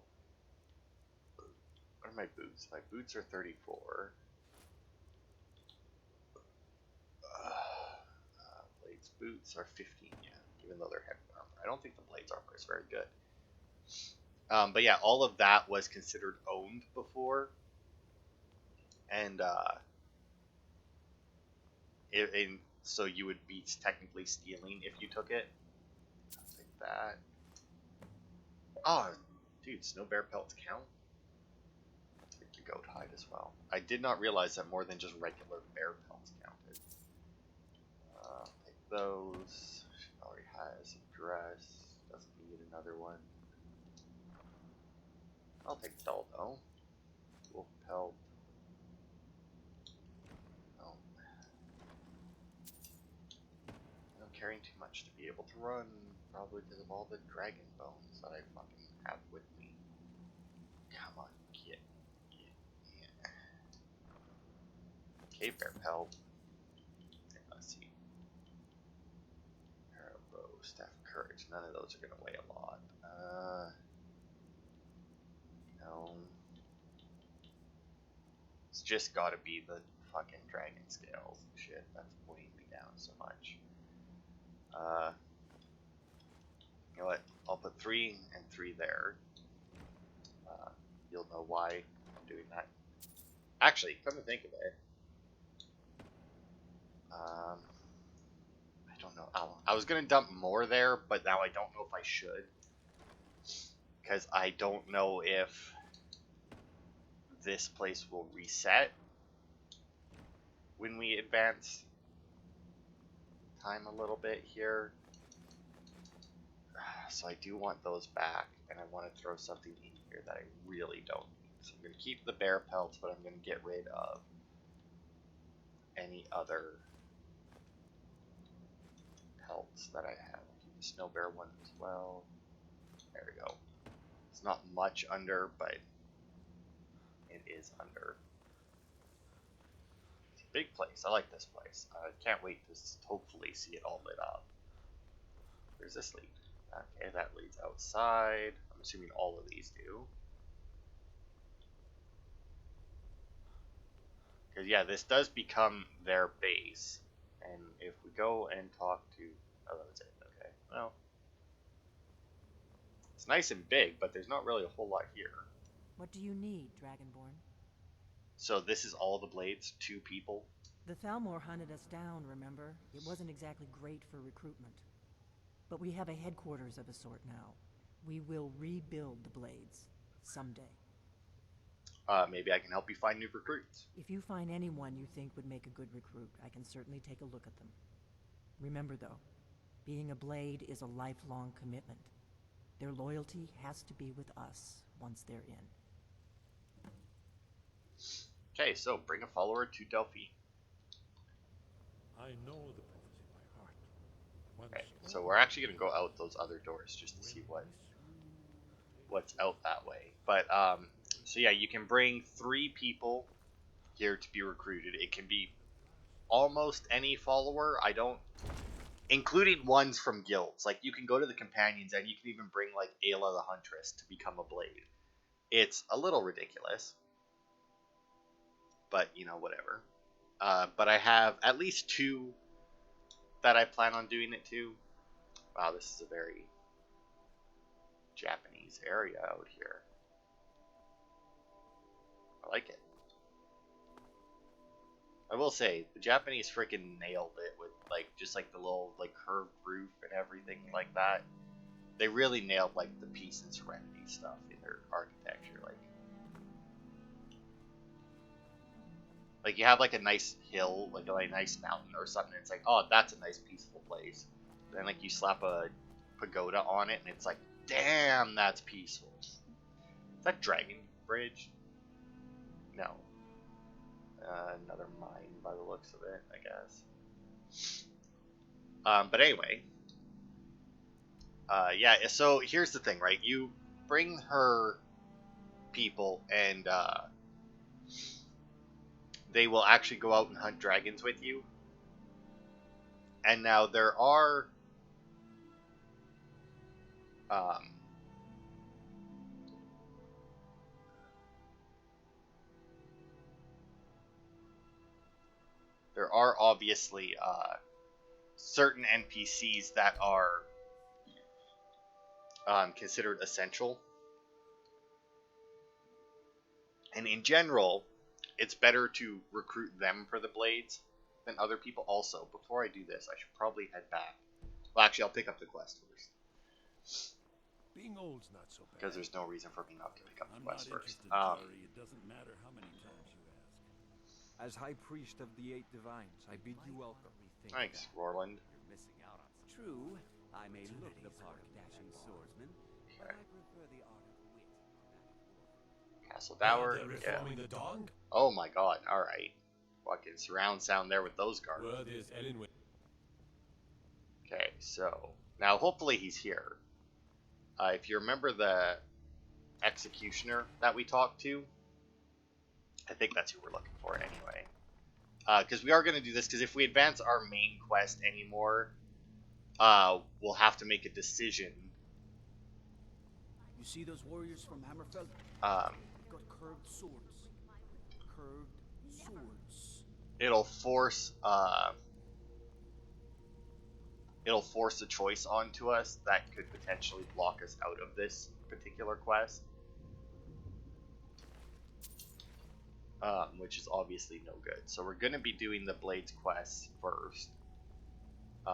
[SPEAKER 1] What are my boots? My boots are 34. Blades boots are 15, yeah. Even though they're heavy armor. I don't think the blades armor is very good. But yeah, all of that was considered owned before. And, so you would be technically stealing if you took it. I'll take that. Oh, dude, snow bear pelts count? I'll take the goat hide as well. I did not realize that more than just regular bear pelts counted. Take those. She already has a dress. Doesn't need another one. I'll take dull though. Wolf pelt. Carrying too much to be able to run, probably because of all the dragon bones that I fucking have with me. Come on, get. Cave bear pelt. Let's see. Arrow, staff of courage. None of those are gonna weigh a lot. No. It's just gotta be the fucking dragon scales. Shit, that's weighing me down so much. You know what? I'll put 3 and 3 there. You'll know why I'm doing that. Actually, come to think of it, I don't know. I was gonna dump more there, but now I don't know if I should, because I don't know if this place will reset when we advance time a little bit here. So I do want those back, and I want to throw something in here that I really don't need. So I'm going to keep the bear pelts, but I'm going to get rid of any other pelts that I have. I'll keep the snow bear one as well. There we go. It's not much under, but it is under. It's a big place. I like this place. I can't wait to hopefully see it all lit up. Where's this lead? Okay, that leads outside. I'm assuming all of these do. Because, yeah, this does become their base. And if we go and talk to... Oh, that's it. Okay. Well, it's nice and big, but there's not really a whole lot here.
[SPEAKER 3] What do you need, Dragonborn?
[SPEAKER 1] So this is all the blades? 2 people?
[SPEAKER 3] The Thalmor hunted us down, remember? It wasn't exactly great for recruitment. But we have a headquarters of a sort now. We will rebuild the blades. Someday.
[SPEAKER 1] Maybe I can help you find new recruits.
[SPEAKER 3] If you find anyone you think would make a good recruit, I can certainly take a look at them. Remember though, being a blade is a lifelong commitment. Their loyalty has to be with us once they're in.
[SPEAKER 1] Okay, so bring a follower to Delphi.
[SPEAKER 2] I know the prophecy by heart.
[SPEAKER 1] Okay, so we're actually gonna go out those other doors just to see what's out that way. But so yeah, you can bring 3 people here to be recruited. It can be almost any follower. I don't, including ones from guilds. Like you can go to the companions and you can even bring like Ayla the Huntress to become a blade. It's a little ridiculous, but you know, whatever. But I have at least 2 that I plan on doing it to. Wow, this is a very Japanese area out here. I like it. I will say, the Japanese freaking nailed it with like just like the little like curved roof and everything like that. They really nailed like the peace and serenity stuff in their architecture. Like you have like a nice hill, like a nice mountain or something. And it's like, oh, that's a nice peaceful place. Then like you slap a pagoda on it, and it's like, damn, that's peaceful. Is that Dragon Bridge? No. Another mine by the looks of it, I guess. But anyway. Yeah, so here's the thing, right? You bring her people, and they will actually go out and hunt dragons with you. And now there are obviously certain NPCs that are considered essential. And in general, it's better to recruit them for the blades than other people. Also, before I do this, I should probably head back. Well, actually, I'll pick up the quest first.
[SPEAKER 2] Being old's not so bad.
[SPEAKER 1] Because there's no reason for me not to pick up the quest first.
[SPEAKER 6] It doesn't matter how many times you ask.
[SPEAKER 10] As High Priest of the 8 Divines, I bid you welcome.
[SPEAKER 1] Thanks, Roland.
[SPEAKER 10] You're missing out on some. True, I may look the part of dashing swordsman, but I prefer the art of wit to that of war.
[SPEAKER 1] Castle Dower, yeah.
[SPEAKER 6] The dog?
[SPEAKER 1] Oh my god, alright. Fucking surround sound there with those guards.
[SPEAKER 6] Word is Elin.
[SPEAKER 1] Okay, so, now hopefully he's here. If you remember the executioner that we talked to, I think that's who we're looking for anyway. Because we are going to do this, because if we advance our main quest anymore, we'll have to make a decision.
[SPEAKER 8] You see those warriors from Hammerfell? They've got curved swords. Curved swords.
[SPEAKER 1] It'll force a choice onto us that could potentially block us out of this particular quest. Which is obviously no good. So we're going to be doing the Blades quest first.
[SPEAKER 9] You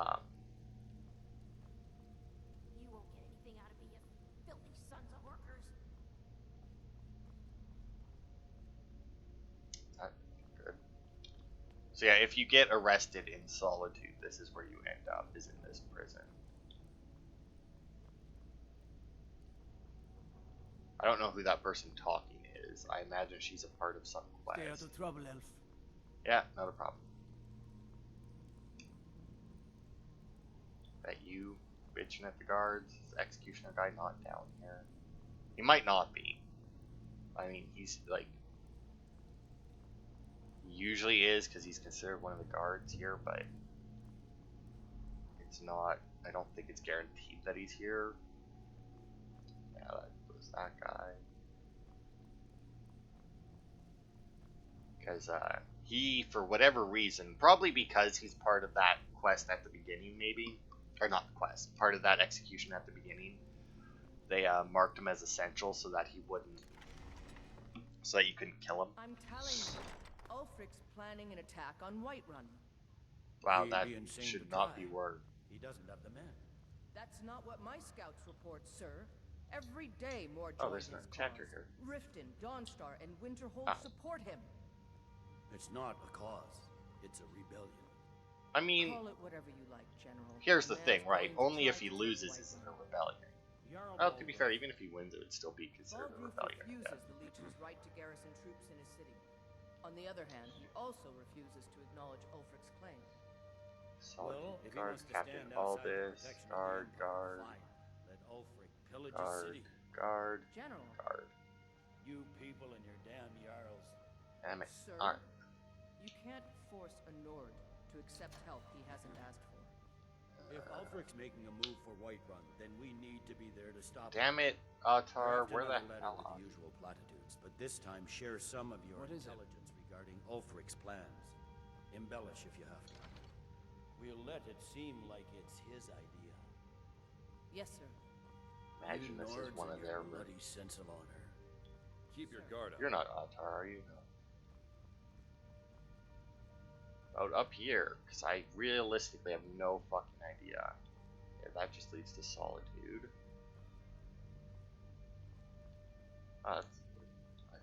[SPEAKER 9] won't get anything out of me, you filthy sons of workers.
[SPEAKER 1] That's good. So yeah, if you get arrested in Solitude, this is where you end up, is in this prison. I don't know who that person talking is. I imagine she's a part of some quest.
[SPEAKER 8] Stay out of trouble, elf.
[SPEAKER 1] Yeah, not a problem. That you bitching at the guards? Is the executioner guy not down here? He might not be. I mean, he's like... He usually is, because he's considered one of the guards here, but... It's not... I don't think it's guaranteed that he's here. Yeah, that was that guy. Because he, for whatever reason, probably because he's part of that quest at the beginning, maybe, or not the quest, part of that execution at the beginning, they marked him as essential so that he wouldn't, so that you couldn't kill him.
[SPEAKER 11] I'm telling you, Ulfric's planning an attack on Whiterun.
[SPEAKER 1] Wow,
[SPEAKER 6] He'd
[SPEAKER 1] that
[SPEAKER 6] be insane
[SPEAKER 1] should
[SPEAKER 6] to
[SPEAKER 1] not
[SPEAKER 6] try.
[SPEAKER 1] be word.
[SPEAKER 6] He doesn't have the men.
[SPEAKER 11] That's not what my scouts report, sir. Every day more
[SPEAKER 1] Oh,
[SPEAKER 11] join
[SPEAKER 1] there's
[SPEAKER 11] his
[SPEAKER 1] an chapter
[SPEAKER 11] cause.
[SPEAKER 1] here.
[SPEAKER 11] Riften, Dawnstar, and Winterhold
[SPEAKER 1] Ah.
[SPEAKER 11] support him.
[SPEAKER 6] It's not a cause. It's a rebellion.
[SPEAKER 1] I mean,
[SPEAKER 11] Call it whatever you like, General.
[SPEAKER 1] here's the
[SPEAKER 11] Man's
[SPEAKER 1] thing, right?
[SPEAKER 11] going to
[SPEAKER 1] Only
[SPEAKER 11] try
[SPEAKER 1] if he
[SPEAKER 11] to take
[SPEAKER 1] loses is it a
[SPEAKER 11] Whiterun.
[SPEAKER 1] rebellion.
[SPEAKER 6] Jarl
[SPEAKER 1] Well, to be
[SPEAKER 6] Balgruuf.
[SPEAKER 1] fair, even if he wins, it would still be considered a
[SPEAKER 11] Balgruuf
[SPEAKER 1] rebellion.
[SPEAKER 11] refuses
[SPEAKER 1] Yeah.
[SPEAKER 11] the Leech's right to garrison troops in his city. On the other hand, he also refuses to acknowledge Ulfric's claim.
[SPEAKER 1] Solid
[SPEAKER 6] If he
[SPEAKER 1] guard,
[SPEAKER 6] wants to
[SPEAKER 1] Captain
[SPEAKER 6] stand outside the
[SPEAKER 1] Aldis,
[SPEAKER 6] protection of the
[SPEAKER 1] guard,
[SPEAKER 6] Empire,
[SPEAKER 1] guard,
[SPEAKER 6] fine. Let Ulfric pillage his
[SPEAKER 1] guard,
[SPEAKER 6] city.
[SPEAKER 1] guard,
[SPEAKER 11] General.
[SPEAKER 1] guard.
[SPEAKER 6] You people and your damn jarls.
[SPEAKER 1] Damn it.
[SPEAKER 11] Sir,
[SPEAKER 1] Alright.
[SPEAKER 11] you can't force a Nord to accept help he hasn't asked for.
[SPEAKER 6] If Ulfric's making a move for Whiterun, then we need to be there to stop
[SPEAKER 1] Damn
[SPEAKER 6] him.
[SPEAKER 1] it, Autar,
[SPEAKER 6] Draft
[SPEAKER 1] where the
[SPEAKER 6] another letter
[SPEAKER 1] hell
[SPEAKER 6] with
[SPEAKER 1] are
[SPEAKER 6] the usual platitudes, but this time share some of your
[SPEAKER 10] What is it?
[SPEAKER 6] intelligence regarding Ulfric's plans. Embellish if you have to. We'll let it seem like it's his idea.
[SPEAKER 11] Yes, sir.
[SPEAKER 1] Imagine
[SPEAKER 6] You
[SPEAKER 1] this is
[SPEAKER 6] Nords
[SPEAKER 1] one
[SPEAKER 6] and
[SPEAKER 1] of
[SPEAKER 6] your
[SPEAKER 1] their
[SPEAKER 6] bloody sense of honor.
[SPEAKER 5] Keep your guard up.
[SPEAKER 1] You're not Autar, are you? No. Out up here, because I realistically have no fucking idea. Yeah, that just leads to Solitude. I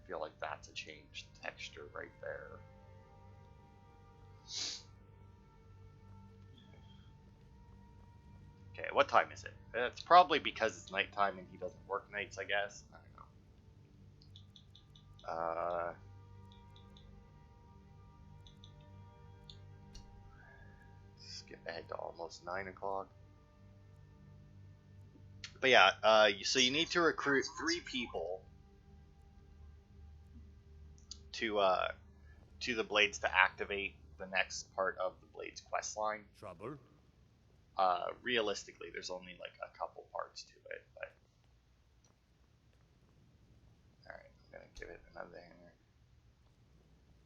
[SPEAKER 1] feel like that's a changed texture right there. Okay, what time is it? It's probably because it's nighttime and he doesn't work nights, I guess. I don't know. Skip ahead to almost 9 o'clock. But yeah, so you need to recruit 3 people to the Blades to activate the next part of the Blades quest line.
[SPEAKER 2] Trouble?
[SPEAKER 1] Realistically, there's only like a couple parts to it, but alright, I'm gonna give it another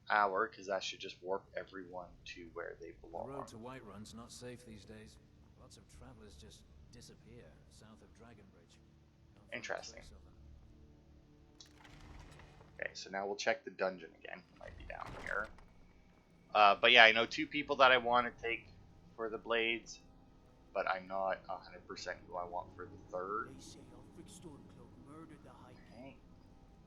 [SPEAKER 1] hour, because that should just warp everyone to where they belong.
[SPEAKER 10] The road to Whiterun's not safe these days. Lots of travelers just disappear south of Dragonbridge. Don't find a
[SPEAKER 1] Interesting.
[SPEAKER 10] trace of them.
[SPEAKER 1] Okay, so now we'll check the dungeon again. It might be down here. But yeah, I know 2 people that I want to take for the Blades, but I'm not 100% who I want for the third.
[SPEAKER 8] They say Ulfric Stormcloak murdered the High King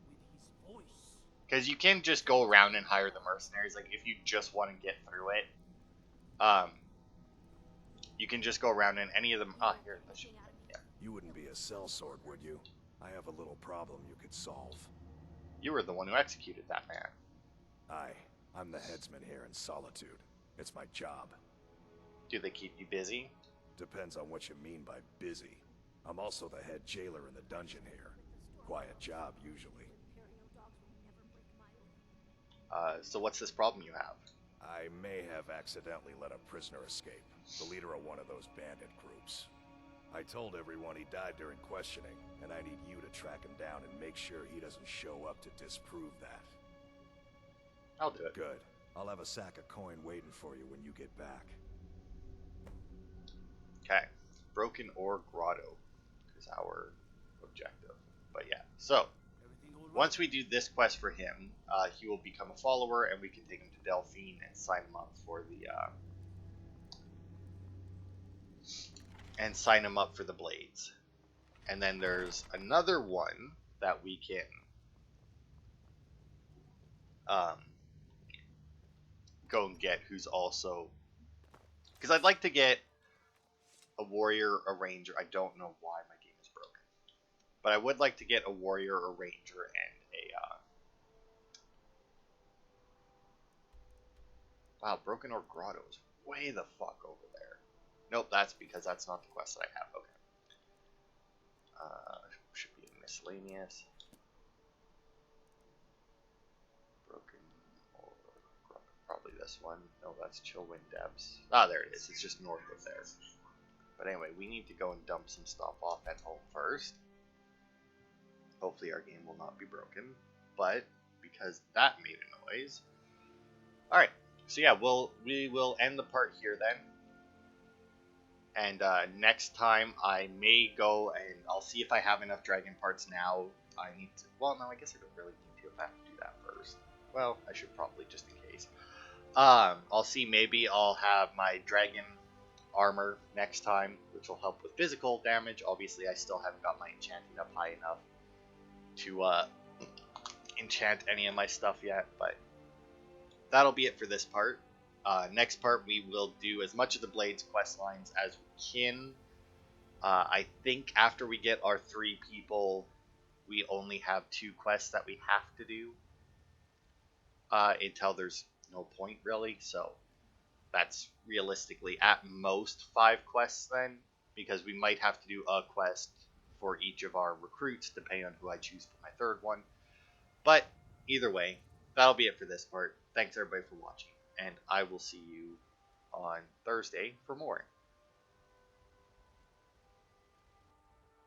[SPEAKER 8] with his voice.
[SPEAKER 1] Because you can just go around and hire the mercenaries. Like, if you just want to get through it, you can just go around and any of them. Ah, here. Yeah.
[SPEAKER 4] You wouldn't be a sellsword, would you? I have a little problem you could solve.
[SPEAKER 1] You were the one who executed that man.
[SPEAKER 4] I'm the headsman here in Solitude. It's my job.
[SPEAKER 1] Do they keep you busy?
[SPEAKER 4] Depends on what you mean by busy. I'm also the head jailer in the dungeon here. Quiet job, usually.
[SPEAKER 1] So what's this problem you have?
[SPEAKER 4] I may have accidentally let a prisoner escape, the leader of one of those bandit groups. I told everyone he died during questioning, and I need you to track him down and make sure he doesn't show up to disprove that.
[SPEAKER 1] I'll do it.
[SPEAKER 4] Good. I'll have a sack of coin waiting for you when you get back.
[SPEAKER 1] Okay. Broken Ore Grotto is our objective. But yeah, so once we do this quest for him, he will become a follower, and we can take him to Delphine and sign him up for the Blades. And then there's another one that we can go and get, who's also, because I'd like to get a warrior, a ranger. I don't know why my game is broken, but I would like to get a warrior, a ranger, and wow, Broken Ore Grotto is way the fuck over there. Nope, that's because that's not the quest that I have. Okay. Should be in miscellaneous. Broken Ore Grotto, probably this one. No, that's Chillwind Depths. Ah, there it is. It's just north of there. But anyway, we need to go and dump some stuff off at home first. Hopefully our game will not be broken. But because that made a noise. Alright. So yeah, we will end the part here then. And next time I may go and I'll see if I have enough dragon parts now. I need to, well, no, I guess I don't really need to if I have to do that first. Well, I should probably just in case. I'll see, maybe I'll have my dragon armor next time, which will help with physical damage. Obviously, I still haven't got my enchanting up high enough to enchant any of my stuff yet, but that'll be it for this part. Next part, we will do as much of the Blades quest lines as we can. I think after we get our 3 people, we only have 2 quests that we have to do until there's no point, really. So that's realistically at most 5 quests then, because we might have to do a quest for each of our recruits, depending on who I choose for my third one. But either way, that'll be it for this part. Thanks everybody for watching, and I will see you on Thursday for more.